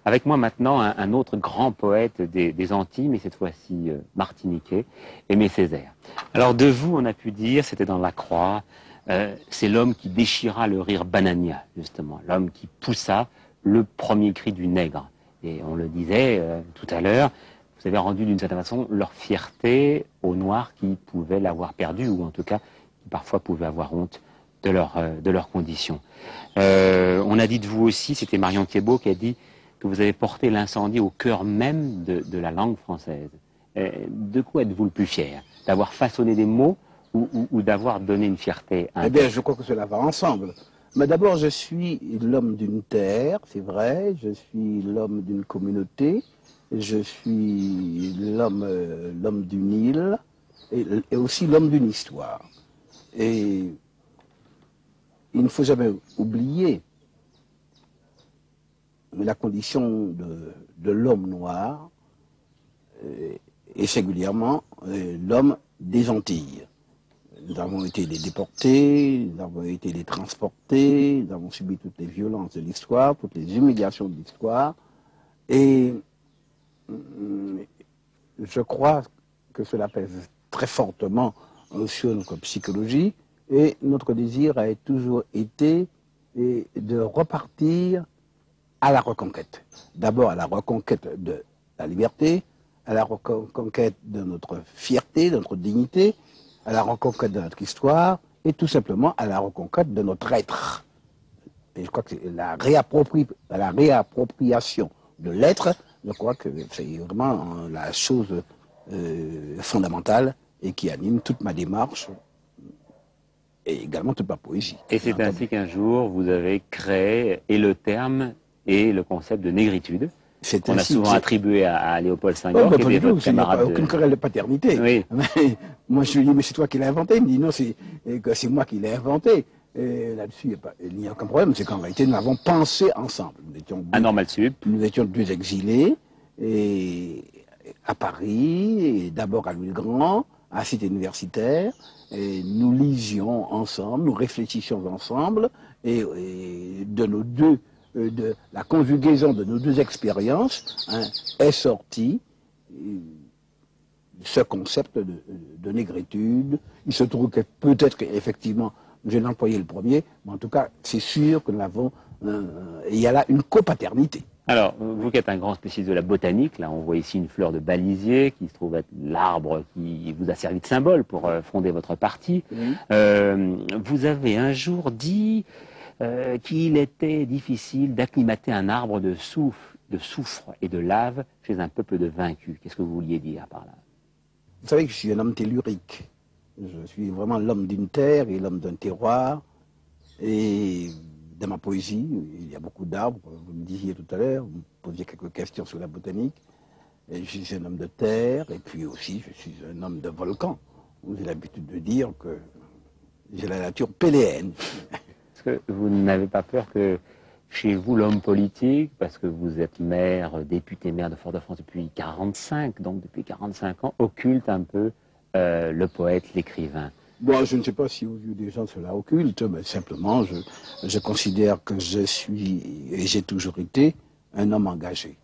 Avec moi maintenant un autre grand poète des Antilles, mais cette fois-ci martiniquais, Aimé Césaire. Alors de vous, on a pu dire, c'était dans La Croix, c'est l'homme qui déchira le rire banania, justement, l'homme qui poussa le premier cri du nègre. Et on le disait tout à l'heure, vous avez rendu d'une certaine façon leur fierté aux Noirs qui pouvaient l'avoir perdu, ou en tout cas qui parfois pouvaient avoir honte de leurs conditions. On a dit de vous aussi, c'était Marion Thiébaut qui a dit que vous avez porté l'incendie au cœur même de la langue française. De quoi êtes-vous le plus fier? D'avoir façonné des mots ou d'avoir donné une fierté à un Eh bien, texte? je crois que cela va ensemble. Mais d'abord, je suis l'homme d'une terre, c'est vrai, je suis l'homme d'une communauté, je suis l'homme d'une île, et aussi l'homme d'une histoire. Et il ne faut jamais oublier la condition de l'homme noir, et singulièrement l'homme des Antilles. Nous avons été les déportés, nous avons été les transportés, nous avons subi toutes les violences de l'histoire, toutes les humiliations de l'histoire. Et je crois que cela pèse très fortement sur notre psychologie. Et notre désir a toujours été de repartir à la reconquête. D'abord à la reconquête de la liberté, à la reconquête de notre fierté, de notre dignité, à la reconquête de notre histoire et tout simplement à la reconquête de notre être. Et je crois que la réappropriation de l'être, je crois que c'est vraiment la chose fondamentale et qui anime toute ma démarche et également toute ma poésie. Et c'est ainsi qu'un jour vous avez créé et le terme et le concept de négritude. On a souvent attribué à Léopold Senghor, qui était votre camarade. Il n'y a aucune querelle de paternité. Oui. Mais, moi, je lui dis, mais c'est toi qui l'as inventé. Il me dit, non, c'est moi qui l'ai inventé. Là-dessus, il n'y a aucun problème. C'est qu'en réalité, nous avons pensé ensemble. À Normal Sup. Nous étions deux exilés à Paris, d'abord à Louis-le-Grand, à Cité universitaire. Et nous lisions ensemble, nous réfléchissions ensemble. Et de nos deux... de la conjugaison de nos deux expériences est sorti ce concept de négritude. Il se trouve que peut-être qu'effectivement, je l'ai employé le premier, mais en tout cas, c'est sûr que nous avons... il y a là une copaternité. Alors, vous qui êtes un grand spécialiste de la botanique, là on voit ici une fleur de balisier qui se trouve être l'arbre qui vous a servi de symbole pour fonder votre parti. Vous avez un jour dit... qu'il était difficile d'acclimater un arbre de soufre et de lave chez un peuple de vaincus. Qu'est-ce que vous vouliez dire par là? Vous savez que je suis un homme tellurique. Je suis vraiment l'homme d'une terre et l'homme d'un terroir. Et dans ma poésie, il y a beaucoup d'arbres. Vous me disiez tout à l'heure, vous me posiez quelques questions sur la botanique. Et je suis un homme de terre et puis aussi je suis un homme de volcan. J'ai l'habitude de dire que j'ai la nature péléenne. Est-ce que vous n'avez pas peur que chez vous, l'homme politique, parce que vous êtes maire, député maire de Fort-de-France depuis 45, donc depuis 45 ans, occulte un peu le poète, l'écrivain? Bon, je ne sais pas si aux yeux des gens cela occulte, mais simplement je considère que je suis, et j'ai toujours été, un homme engagé.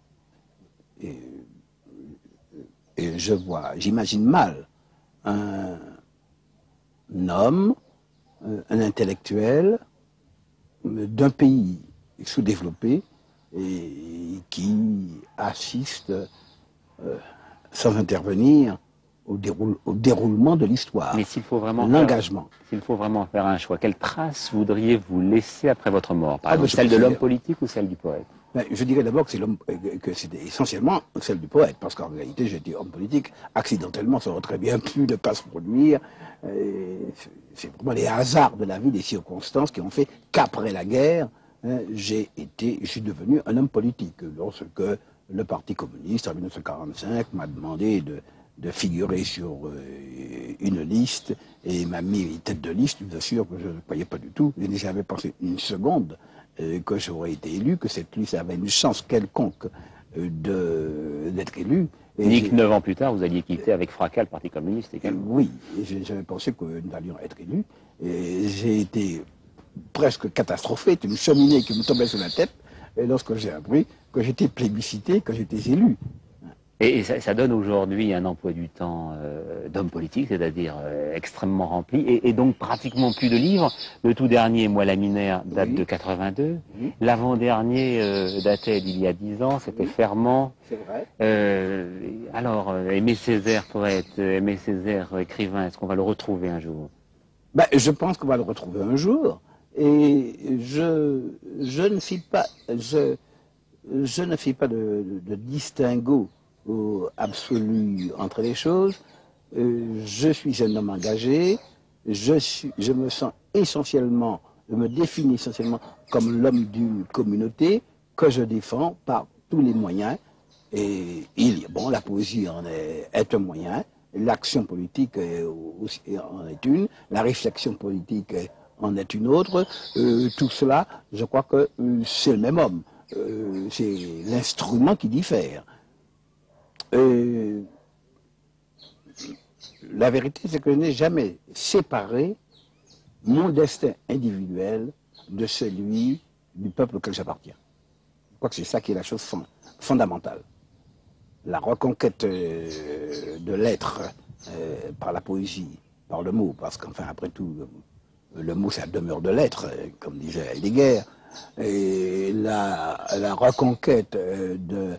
Et j'imagine mal un homme, un intellectuel, d'un pays sous-développé et qui assiste sans intervenir au déroulement de l'histoire. Mais s'il faut vraiment l'engagement. S'il faut vraiment faire un choix, quelle trace voudriez-vous laisser après votre mort? Par exemple, celle de l'homme politique ou celle du poète? Je dirais d'abord que c'était essentiellement celle du poète, parce qu'en réalité, j'étais homme politique. Accidentellement, ça aurait très bien pu ne pas se produire. C'est vraiment les hasards de la vie, des circonstances qui ont fait qu'après la guerre, je suis devenu un homme politique. Lorsque le Parti communiste, en 1945, m'a demandé de figurer sur une liste et m'a mis tête de liste, je vous assure que je ne croyais pas du tout. Je n'ai jamais pensé une seconde que j'aurais été élu, que cette liste avait une chance quelconque d'être élu. Ni que 9 ans plus tard, vous alliez quitter avec fracas le Parti communiste également. Oui, j'avais pensé que nous allions être élus. Et j'ai été presque catastrophé, une cheminée qui me tombait sur la tête. lorsque j'ai appris que j'étais plébiscité, que j'étais élu. Et ça donne aujourd'hui un emploi du temps d'homme politique, c'est-à-dire extrêmement rempli, et donc pratiquement plus de livres. Le tout dernier, Moi la Minaire, date de 82. L'avant-dernier datait d'il y a 10 ans, c'était Ferment. C'est vrai. Alors, Aimé Césaire, poète, Aimé Césaire, écrivain, est-ce qu'on va le retrouver un jour? Ben, je pense qu'on va le retrouver un jour. Et je ne fais pas, je ne fais pas de distinguo absolu entre les choses. Je suis un homme engagé. Je me sens essentiellement, je me définis essentiellement comme l'homme d'une communauté que je défends par tous les moyens. Et bon, la poésie est un moyen, l'action politique en est une, la réflexion politique en est une autre. Tout cela, je crois que c'est le même homme. C'est l'instrument qui diffère. La vérité, c'est que je n'ai jamais séparé mon destin individuel de celui du peuple auquel j'appartiens. Je crois que c'est ça qui est la chose fondamentale. La reconquête de l'être par la poésie, par le mot, parce qu'enfin, après tout, le mot, ça demeure de l'être, comme disait Heidegger, et la reconquête de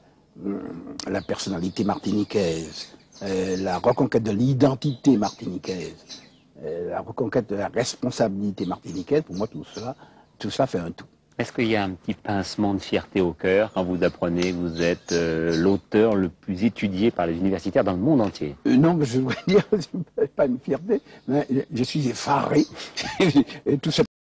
la personnalité martiniquaise, la reconquête de l'identité martiniquaise, la reconquête de la responsabilité martiniquaise, pour moi, tout ça fait un tout. Est-ce qu'il y a un petit pincement de fierté au cœur quand vous apprenez que vous êtes l'auteur le plus étudié par les universitaires dans le monde entier? Non, mais je dois dire, c'est pas une fierté, mais je suis effaré. Et tout ça